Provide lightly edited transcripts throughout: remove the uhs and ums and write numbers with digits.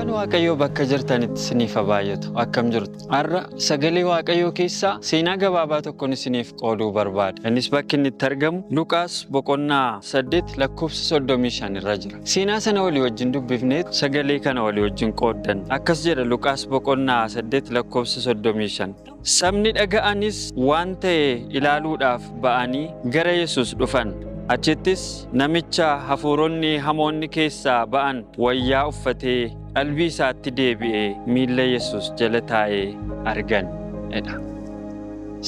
Nagaan Waaqayyoo bakka jirtanitti isiniif haa baay'atu. Akkam jirtu? Har'a sagalee Waaqayyoo keessaa seenaa gabaabaa tokkoon isiniif qooduu barbaada. Innis bakki inni itti argamu Luqaas boqonnaa 8 lakkoofsa 35 irra jira. Seenaa sana walii wajjin dubbifneet sagalee kana walii wajjin qooddan. Akkas jedha Luqaas boqonnaa 8 lakkoofsa 35. Sabni dhaga'anis waan ta'e ilaaluudhaaf ba'anii gara Yesuus dhufan. Achittis namicha hafuuronni hamoonni keessaa ba'an wayyaa uffatee qalbii isaatti deebi'ee miilla Yesuus jala taa'ee argan.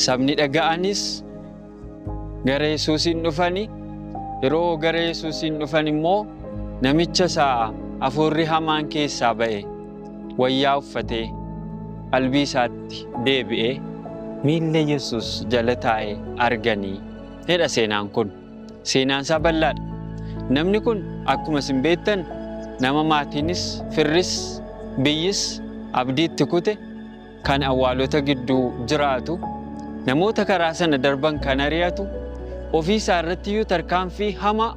Sabni dhaga'anis gara Yesuusiin dhufani. Yeroo gara Yesuusiin dhufan immoo namicha isaa hafuurri hamaan keessaa ba'e wayyaa uffatee qalbii isaatti deebi'ee miilla Yesuus jala taa'ee arganii. Seenaan kun. Seenaan isaa bal'aadha. Namni kun akkuma isin beektan nama maatiinis, firris, biyyis abdiitti kute kan awwaalota gidduu jiraatu, namoota karaa sana darban kan ari'atu, ofii isaa irratti iyyuu tarkaanfii hamaa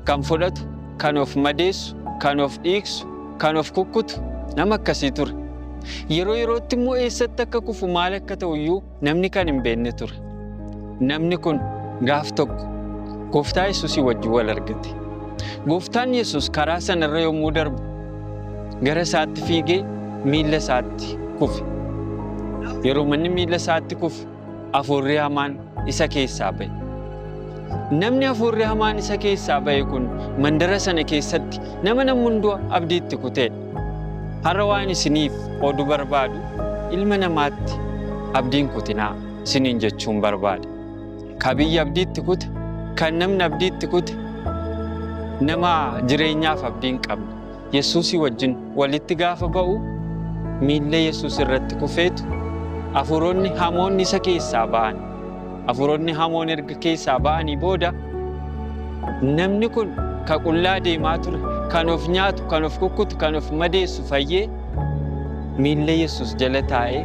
kan fudhatu, kan of madeessu, kan of dhiigsu, kan of kukkutu nama akkasii ture. Yeroo yerootti immoo eessatti akka kufu maal akka ta'u iyyuu namni kan hin beekne ture. Namni kun gaaf tokko Gooftaa Yesuusii wajjin wal argate. Gooftaan Yesuus karaa sana irra yommuu darbu gara isaatti fiigee miilla isaatti kufe. Yeroo manni miilla isaatti kufe hafuurri hamaan isa keessaa ba'e. Namni hafuurri hamaan isa keessaa ba'e kun mandara sana keessatti nama hunduu abdiitti kuteedha. Har'a waan isiniif oduu barbaadu ilma namaatti abdiin kutinaa isiniin jechuun barbaada. Ka biyya abdiitti kute, kan namni abdiitti kute, nama jireenyaaf abdiin qabne Yesuusii wajjin walitti gaafa ba'u miilla Yesuus irratti kufeetu hafuuronni hamoonni isa keessaa ba'an. Hafuuronni hamoon erga keessaa ba'anii booda namni kun ka qullaa deemaa ture, kan of nyaatu, kan of kukkutu, kan of madeessu fayyee miilla Yesuus jala taa'ee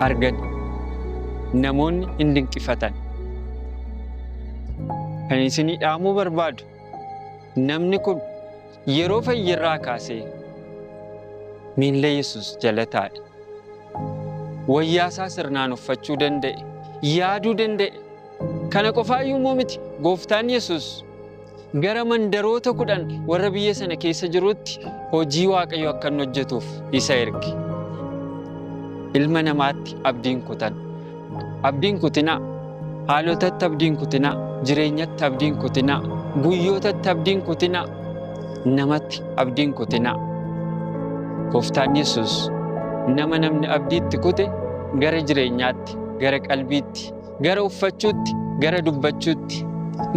argan. Namoonni hin dinqifatan. Kan isinii dhaamuu barbaadu namni kun yeroo fayyirraa kaasee miilla Yesuus jala taa'e. Wayyaa isaa sirnaan uffachuu danda'e, yaaduu danda'e. Kana qofaayyuu immoo miti. Gooftaan Yesuus gara mandaroota 10 warra biyya sana keessa jirutti hojii Waaqayyoo akka inni hojjetuuf isa erge. Ilma namaatti abdiin kutan. Abdiin kutinaa. Haalotatti abdiin kutinaa. Jireenyatti abdiin kutinaa. Guyyootatti abdiin kutinaa. Namatti abdiin kutinaa. Gooftaan Yesuus nama namni abdiitti kute gara jireenyaatti, gara qalbiitti, gara uffachuutti, gara dubbachuutti,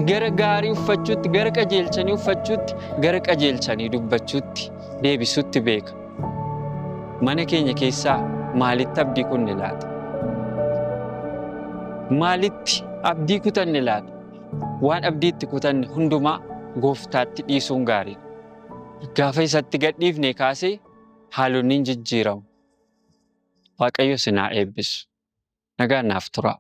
gara gaarii uffachuutti, gara qajeelchanii uffachuutti, gara qajeelchanii dubbachuutti deebisuutti beeka. Mana keenya keessaa maalitti abdii kunne laata? Maalitti abdii kutanne laata? Waan abdiitti kutanne hundumaa Gooftaatti dhiisuun gaariidha. Gaafa isatti gadhiifne kaasee haalonni hin jijjiiramu. Waaqayyo isin haa eebbisu. Nagaan naaf turaa.